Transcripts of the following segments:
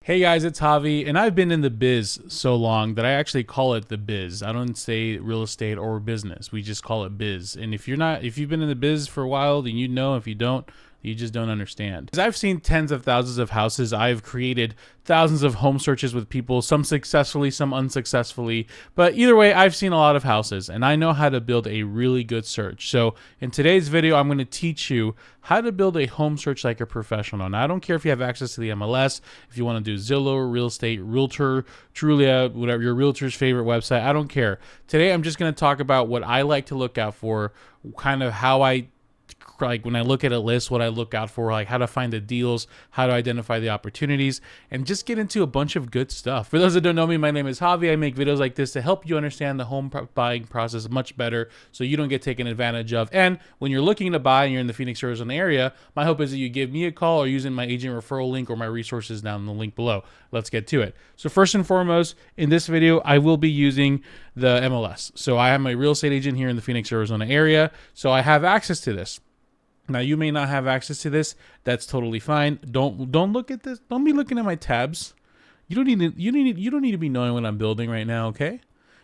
Hey guys, it's Javi, and I've been in the biz so long that I actually call it the biz. I don't say real estate or business. We just call it biz. And if you've been in the biz for a while, then you know. If you don't, you just don't understand. Because I've seen tens of thousands of houses. I've created thousands of home searches with people, some successfully, some unsuccessfully. But either way, I've seen a lot of houses, and I know how to build a really good search. So in today's video, I'm going to teach you how to build a home search like a professional. Now, I don't care if you have access to the MLS, if you want to do Zillow, real estate, Realtor, Trulia, whatever, your realtor's favorite website. I don't care. Today, I'm just going to talk about what I like to look out for, kind of how like when I look at a list, what I look out for, like how to find the deals, how to identify the opportunities, and just get into a bunch of good stuff. For those that don't know me, my name is Javi. I make videos like this to help you understand the home buying process much better so you don't get taken advantage of. And when you're looking to buy and you're in the Phoenix, Arizona area, my hope is that you give me a call or using my agent referral link or my resources down in the link below. Let's get to it. So first and foremost, in this video, I will be using the MLS. So I am a real estate agent here in the Phoenix, Arizona area, so I have access to this. Now, you may not have access to this. That's totally fine. Don't look at this. Don't be looking at my tabs. You don't need to be knowing what I'm building right now, okay?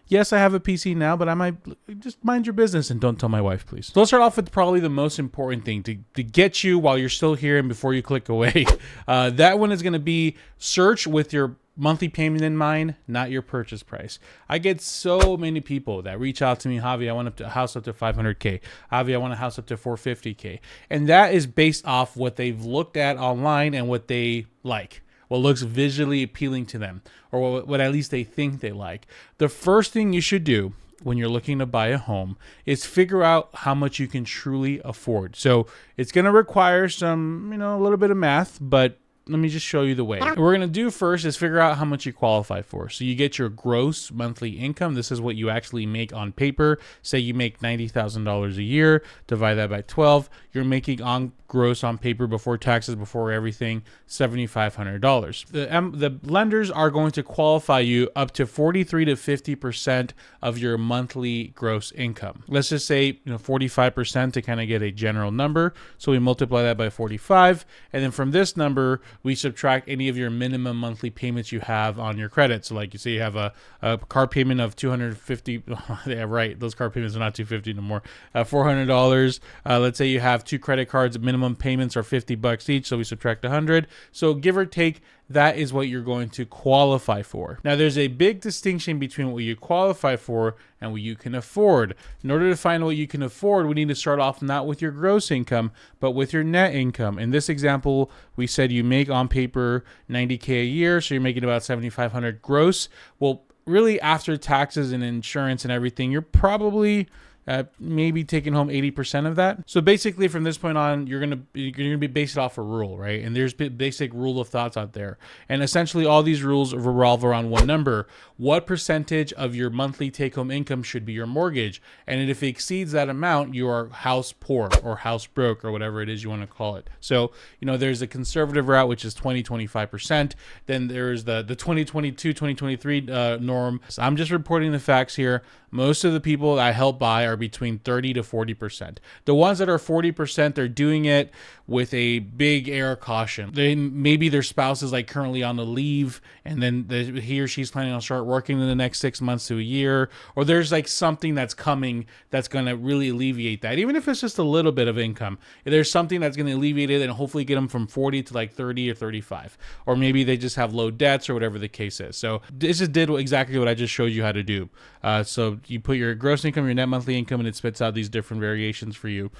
Yes, I have a PC now, but I might just mind your business and don't tell my wife, please. So let's start off with probably the most important thing to get you while you're still here and before you click away. That one is going to be search with your monthly payment in mind, not your purchase price. I get so many people that reach out to me, Javi, I want a house up to 500K. Javi, I want a house up to 450K. And that is based off what they've looked at online and what they like, what looks visually appealing to them, or what at least they think they like. The first thing you should do when you're looking to buy a home is figure out how much you can truly afford. So it's going to require some, a little bit of math, but let me just show you the way. What we're going to do first is figure out how much you qualify for. So you get your gross monthly income. This is what you actually make on paper. Say you make $90,000 a year, divide that by 12. You're making on gross on paper before taxes, before everything, $7,500. The lenders are going to qualify you up to 43 to 50% of your monthly gross income. Let's just say 45% to kind of get a general number. So we multiply that by 45, and then from this number we subtract any of your minimum monthly payments you have on your credit. So like you say you have a car payment of $250. Yeah, right. Those car payments are not $250 no more. $400. Let's say you have two credit cards. Minimum payments are $50 each. So we subtract 100. So give or take, that is what you're going to qualify for. Now, there's a big distinction between what you qualify for and what you can afford. In order to find what you can afford, we need to start off not with your gross income, but with your net income. In this example, we said you make on paper $90K a year, so you're making about $7,500 gross. Well, really, after taxes and insurance and everything, you're probably maybe taking home 80% of that. So basically, from this point on, you're gonna be based off a rule, right? And there's basic rule of thoughts out there, and essentially all these rules revolve around one number: what percentage of your monthly take-home income should be your mortgage? And if it exceeds that amount, you are house poor or house broke or whatever it is you want to call it. So there's a conservative route, which is 20-25%. Then there's the 2022-2023 norm. So I'm just reporting the facts here. Most of the people I help buy are between 30 to 40%. The ones that are 40%, they're doing it with a big air of caution. Maybe their spouse is like currently on the leave, and then he or she's planning on start working in the next 6 months to a year, or there's like something that's coming that's going to really alleviate that. Even if it's just a little bit of income, there's something that's going to alleviate it and hopefully get them from 40 to like 30 or 35. Or maybe they just have low debts or whatever the case is. So this just did exactly what I just showed you how to do. So you put your gross income, your net monthly income, and it spits out these different variations for you.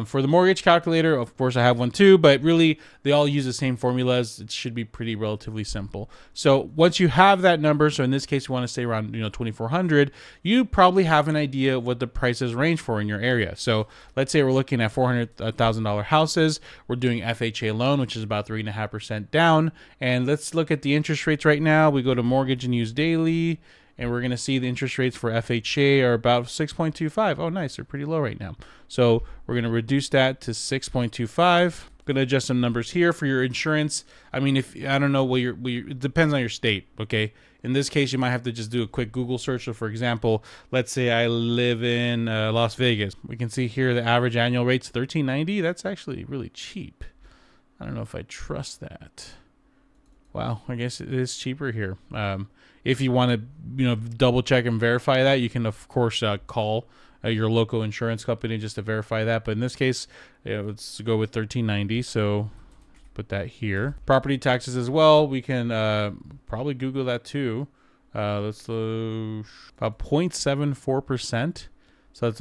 For the mortgage calculator, of course, I have one too, but really they all use the same formulas. It should be pretty relatively simple. So once you have that number, so in this case, you want to stay around 2,400, you probably have an idea what the prices range for in your area. So let's say we're looking at $400,000 houses. We're doing FHA loan, which is about 3.5% down. And let's look at the interest rates right now. We go to mortgage and use daily, and we're going to see the interest rates for FHA are about 6.25. Oh, nice. They're pretty low right now. So we're going to reduce that to 6.25. Going to adjust some numbers here for your insurance. I mean, I don't know it depends on your state. Okay. In this case, you might have to just do a quick Google search. So for example, let's say I live in Las Vegas. We can see here the average annual rate's $1,390. That's actually really cheap. I don't know if I trust that. Wow, I guess it is cheaper here. If you want to, double check and verify that, you can of course call your local insurance company just to verify that. But in this case, let's go with 1390. So put that here. Property taxes as well. We can probably Google that too. Let's look about 0.74%. So it's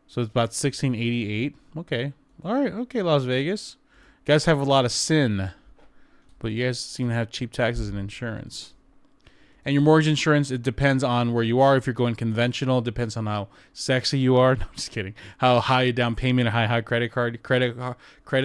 so it's about 1688. Okay. All right. Okay, Las Vegas. You guys have a lot of sin, but you guys seem to have cheap taxes and insurance. And your mortgage insurance, it depends on where you are. If you're going conventional, it depends on how sexy you are. No, I'm just kidding. How high down payment or high credit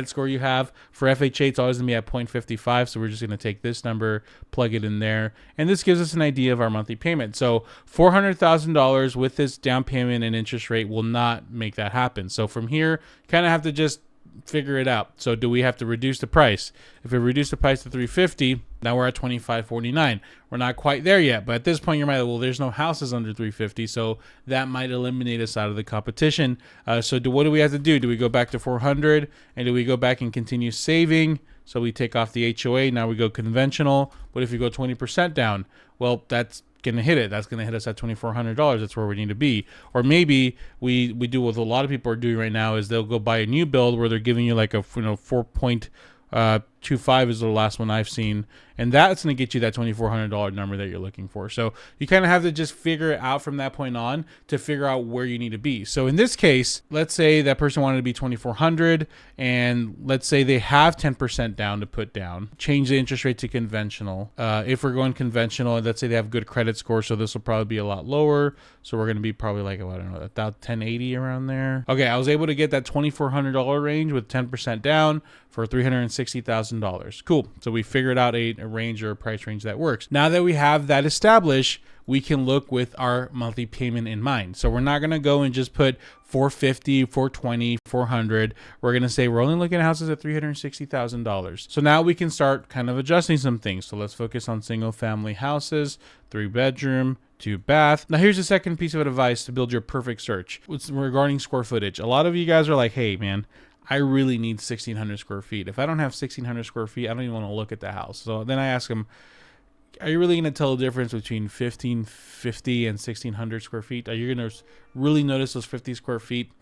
score you have. For FHA, it's always going to be at 0.55. So we're just going to take this number, plug it in there. And this gives us an idea of our monthly payment. So $400,000 with this down payment and interest rate will not make that happen. So from here, you kind of have to just figure it out. So do we have to reduce the price? If we reduce the price to $350, now we're at $2,549. We're not quite there yet, but at this point, well, there's no houses under $350, so that might eliminate us out of the competition. So what do we have to do? Do we go back to $400, and do we go back and continue saving? So we take off the HOA. Now we go conventional. What if you go 20% down? Well, that's gonna hit it. That's gonna hit us at $2,400. That's where we need to be. Or maybe we do what a lot of people are doing right now is they'll go buy a new build where they're giving you like a 4.25 is the last one I've seen, and that's going to get you that $2,400 number that you're looking for. So you kind of have to just figure it out from that point on to figure out where you need to be. So in this case, let's say that person wanted to be $2,400, and let's say they have 10% down to put down. Change the interest rate to conventional. If we're going conventional, let's say they have good credit score, so this will probably be a lot lower. So we're going to be probably like, I don't know, about 1080 around there. Okay, I was able to get that $2,400 range with 10% down for $360,000. Cool. So we figured out a range or a price range that works. Now that we have that established, we can look with our monthly payment in mind. So we're not going to go and just put 450, 420, 400. We're going to say we're only looking at houses at $360,000. So now we can start kind of adjusting some things. So let's focus on single family houses, 3-bedroom, 2-bath. Now here's the second piece of advice to build your perfect search. It's regarding square footage. A lot of you guys are like, hey man, I really need 1,600 square feet. If I don't have 1,600 square feet, I don't even want to look at the house. So then I ask them, are you really going to tell the difference between 1,550 and 1,600 square feet? Are you going to really notice those 50 square feet?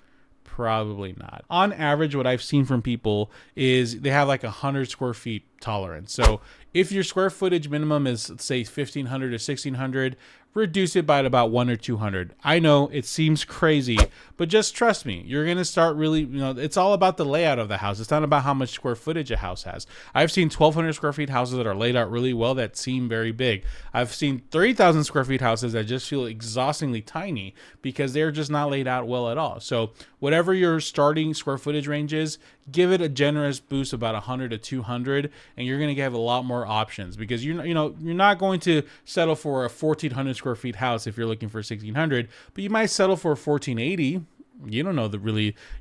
Probably not. On average, what I've seen from people is they have like 100 square feet tolerance. So if your square footage minimum is, say, 1,500 or 1,600, reduce it by about 100 or 200. I know it seems crazy, but just trust me. You're going to start really, it's all about the layout of the house. It's not about how much square footage a house has. I've seen 1,200 square feet houses that are laid out really well that seem very big. I've seen 30,000 square feet houses that just feel exhaustingly tiny because they're just not laid out well at all. So whatever your starting square footage range is, give it a generous boost about 100 to 200, and you're going to have a lot more options because you're not going to settle for a 1,400 square feet house if you're looking for 1,600, but you might settle for a 1,480. You don't know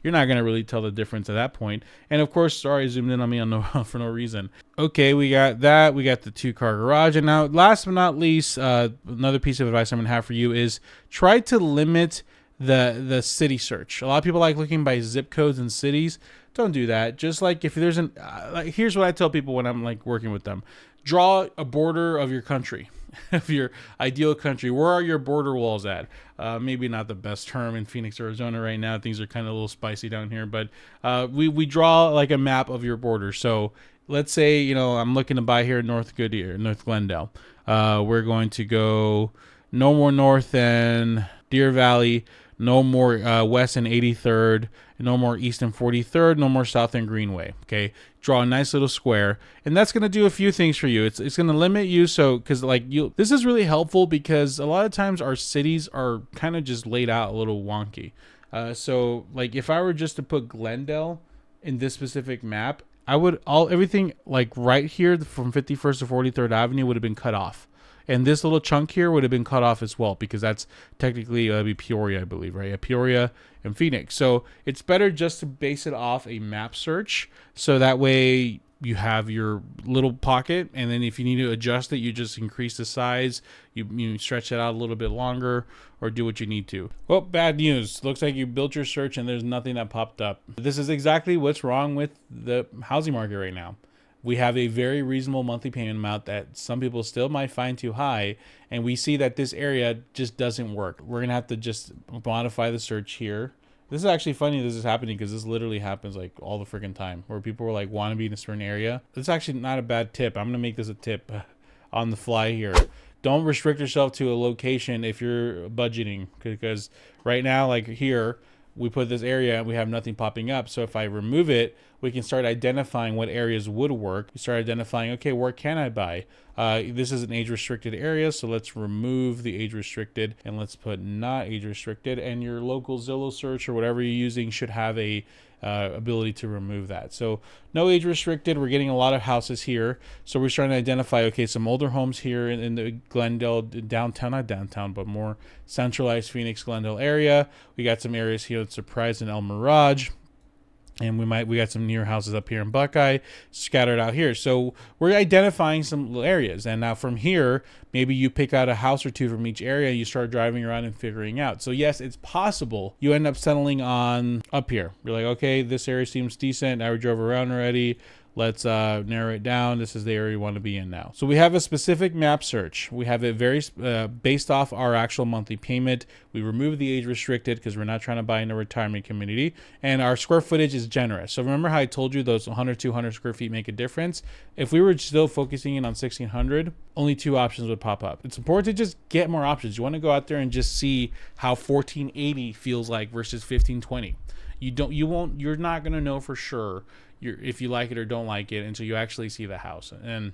you're not going to really tell the difference at that point. And of course, sorry, I zoomed in on me for no reason. Okay, we got that. We got the 2-car garage. And now last but not least, another piece of advice I'm going to have for you is try to limit the city search. A lot of people like looking by zip codes and cities. Don't do that. Just like if there's here's what I tell people when I'm like working with them. Draw a border of your country, of your ideal country. Where are your border walls at? Maybe not the best term in Phoenix, Arizona right now. Things are kind of a little spicy down here, but we draw like a map of your border. So let's say, I'm looking to buy here in North Glendale. We're going to go no more north than Deer Valley, no more west than 83rd, no more east than 43rd, no more south than Greenway. Okay, draw a nice little square, and that's going to do a few things for you. It's going to limit you, this is really helpful because a lot of times our cities are kind of just laid out a little wonky. So like if I were just to put Glendale in this specific map, everything like right here from 51st to 43rd Avenue would have been cut off. And this little chunk here would have been cut off as well because that's technically be Peoria, I believe, right? Yeah, Peoria and Phoenix. So it's better just to base it off a map search. So that way you have your little pocket. And then if you need to adjust it, you just increase the size. You stretch it out a little bit longer or do what you need to. Well, bad news. Looks like you built your search and there's nothing that popped up. This is exactly what's wrong with the housing market right now. We have a very reasonable monthly payment amount that some people still might find too high, and we see that this area just doesn't work. We're gonna have to just modify the search here. This is actually funny this is happening because this literally happens like all the freaking time where people are like want to be in a certain area. It's actually not a bad tip. I'm gonna make this a tip on the fly here. Don't restrict yourself to a location if you're budgeting, because right now, like here, we put this area and we have nothing popping up. So if I remove it, we can start identifying what areas would work. You start identifying, okay, where can I buy? This is an age restricted area, so let's remove the age restricted and let's put not age restricted. And your local Zillow search or whatever you're using should have a ability to remove that. So no age restricted. We're getting a lot of houses here. So we're starting to identify, okay, some older homes here in the Glendale downtown, not downtown, but more centralized Phoenix, Glendale area. We got some areas here at Surprise and El Mirage. And we got some near houses up here in Buckeye scattered out here. So we're identifying some areas. And now from here, maybe you pick out a house or two from each area and you start driving around and figuring out. So yes, it's possible you end up settling on up here. You're like, okay, this area seems decent. I drove around already. Let's narrow it down. This is the area you want to be in now. So we have a specific map search. We have it very based off our actual monthly payment. We remove the age restricted because we're not trying to buy in a retirement community. And our square footage is generous. So remember how I told you those 100, 200 square feet make a difference? If we were still focusing in on 1,600, only 2 options would pop up. It's important to just get more options. You want to go out there and just see how 1480 feels like versus 1520. You're not going to know for sure if you like it or don't like it until you actually see the house.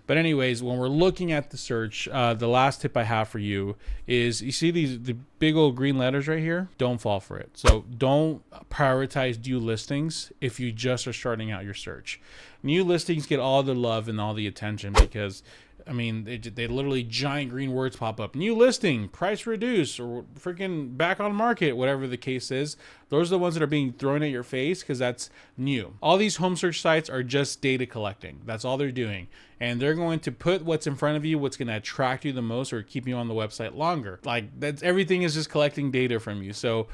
But anyways, when we're looking at the search, the last tip I have for you is, you see the big old green letters right here? Don't fall for it. So don't prioritize new listings if you just are starting out your search. New listings get all the love and all the attention because, I mean, they literally giant green words pop up. New listing, price reduced, or freaking back on market, whatever the case is. Those are the ones that are being thrown at your face because that's new. All these home search sites are just data collecting. That's all they're doing. And they're going to put what's in front of you, what's going to attract you the most or keep you on the website longer. Like, everything is just collecting data from you. So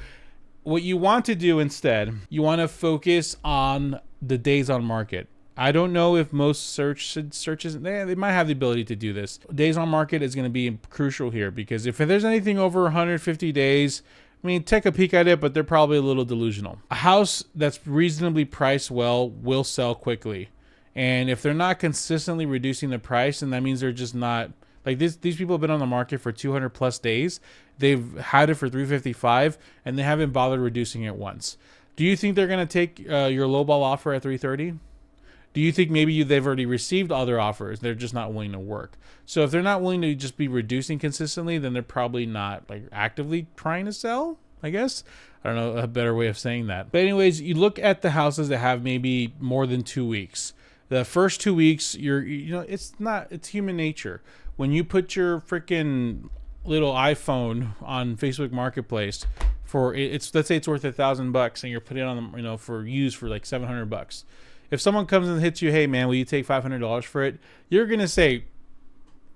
what you want to do instead, you want to focus on the days on market. I don't know if most searches, they might have the ability to do this. Days on market is going to be crucial here because if there's anything over 150 days, I mean, take a peek at it, but they're probably a little delusional. A house that's reasonably priced well will sell quickly. And if they're not consistently reducing the price, then that means they're just not, like these people have been on the market for 200 plus days. They've had it for 355 and they haven't bothered reducing it once. Do you think they're going to take your lowball offer at 330? Do you think maybe they've already received other offers? They're just not willing to work. So if they're not willing to just be reducing consistently, then they're probably not like actively trying to sell, I guess. I don't know a better way of saying that. But anyways, you look at the houses that have maybe more than 2 weeks. The first 2 weeks, it's human nature. When you put your freaking little iPhone on Facebook Marketplace let's say it's worth $1,000 and you're putting it on, for use for like $700. If someone comes and hits you, hey man, will you take $500 for it? You're going to say,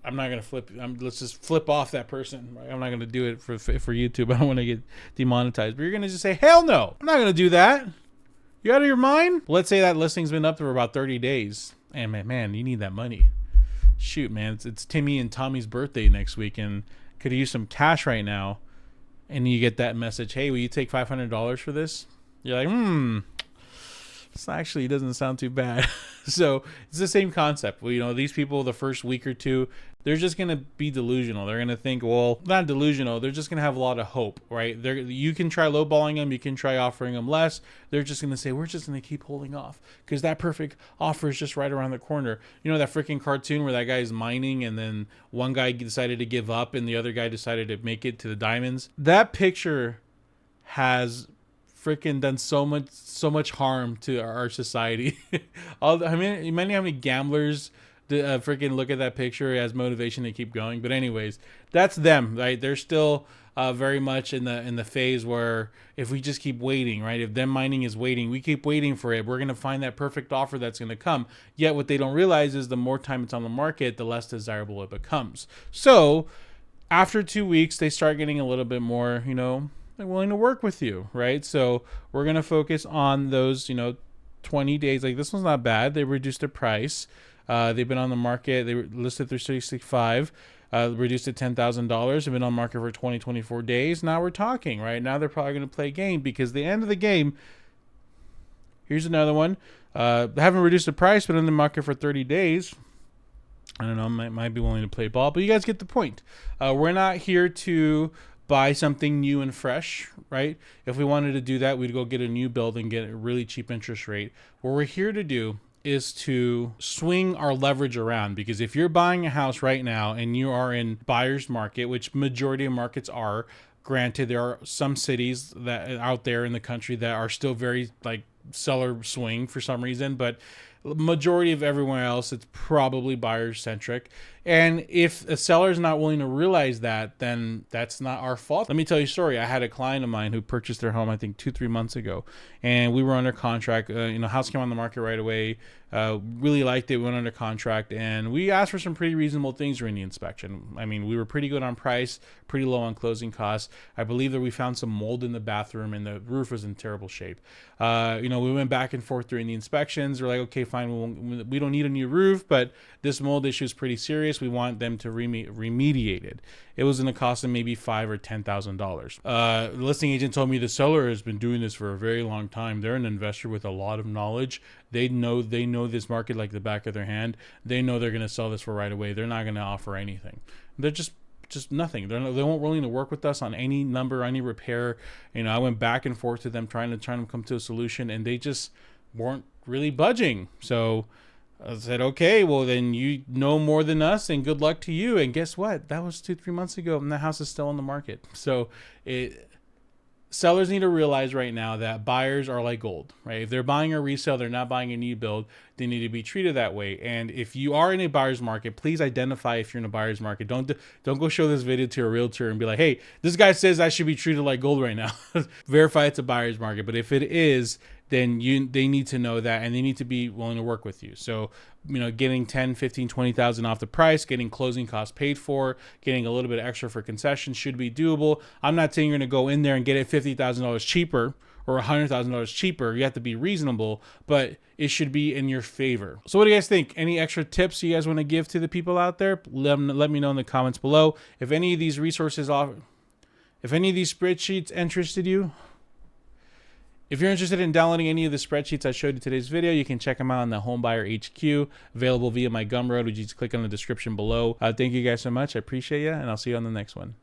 I'm not going to flip. Let's just flip off that person. I'm not going to do it for YouTube. I don't want to get demonetized. But you're going to just say, hell no, I'm not going to do that. You out of your mind? Let's say that listing's been up for about 30 days. And man, you need that money. Shoot, man, it's Timmy and Tommy's birthday next week and could use some cash right now. And you get that message, hey, will you take $500 for this? You're like, This actually doesn't sound too bad. So it's the same concept. Well, these people, the first week or two, they're just going to be delusional. They're going to think, well, not delusional. They're just going to have a lot of hope, right? You can try lowballing them. You can try offering them less. They're just going to say, we're just going to keep holding off because that perfect offer is just right around the corner. You know that freaking cartoon where that guy is mining and then one guy decided to give up and the other guy decided to make it to the diamonds? That picture has freaking done so much harm to our society. How many gamblers freaking look at that picture as motivation to keep going? But anyways, that's them, right? They're still very much in the phase where if we just keep waiting, right? If them mining is waiting, we keep waiting for it. We're gonna find that perfect offer that's gonna come. Yet what they don't realize is the more time it's on the market, the less desirable it becomes. So after 2 weeks, they start getting a little bit more, willing to work with you, right? So we're going to focus on those, 20 days. Like this one's not bad. They reduced the price. They've been on the market. They were listed through 365. Reduced to $10,000. Have been on market for 24 days. Now we're talking, right? Now they're probably going to play a game, because the end of the game. Here's another one. They haven't reduced the price, but in the market for 30 days. I don't know. Might be willing to play ball, but you guys get the point. We're not here to buy something new and fresh, right? If we wanted to do that, we'd go get a new build and get a really cheap interest rate. What we're here to do is to swing our leverage around, because if you're buying a house right now and you are in buyer's market, which majority of markets are, granted there are some cities that out there in the country that are still very like seller swing for some reason, but majority of everywhere else it's probably buyer centric. And if a seller is not willing to realize that, then that's not our fault. Let me tell you a story. I had a client of mine who purchased their home, I think 2-3 months ago, and we were under contract. House came on the market right away. Really liked it. We went under contract, and we asked for some pretty reasonable things during the inspection. I mean, we were pretty good on price, pretty low on closing costs. I believe that we found some mold in the bathroom, and the roof was in terrible shape. We went back and forth during the inspections. We're like, okay, fine, we don't need a new roof, but this mold issue is pretty serious. We want them to remediate it. It was going to cost them maybe $5,000 or $10,000. The listing agent told me the seller has been doing this for a very long time. They're an investor with a lot of knowledge. They know this market like the back of their hand. They know they're going to sell this for right away. They're not going to offer anything. They're just nothing. They weren't willing to work with us on any number, any repair. I went back and forth to them trying to come to a solution, and they just weren't really budging. So I said, okay, well then you know more than us, and good luck to you. And guess what? That was 2-3 months ago, and the house is still on the market. So sellers need to realize right now that buyers are like gold, right? If they're buying a resale, they're not buying a new build. They need to be treated that way. And if you are in a buyer's market, please identify if you're in a buyer's market. Don't go show this video to a realtor and be like, hey, this guy says I should be treated like gold right now. Verify it's a buyer's market. But if it is, then they need to know that, and they need to be willing to work with you. So, getting 10, 15, 20,000 off the price, getting closing costs paid for, getting a little bit extra for concessions should be doable. I'm not saying you're going to go in there and get it $50,000 cheaper or $100,000 cheaper. You have to be reasonable, but it should be in your favor. So what do you guys think? Any extra tips you guys want to give to the people out there? Let me know in the comments below. If any of these resources if any of these spreadsheets interested you, if you're interested in downloading any of the spreadsheets I showed you in today's video, you can check them out on the Homebuyer HQ, available via my Gumroad, which you just click on the description below. Thank you guys so much. I appreciate you, and I'll see you on the next one.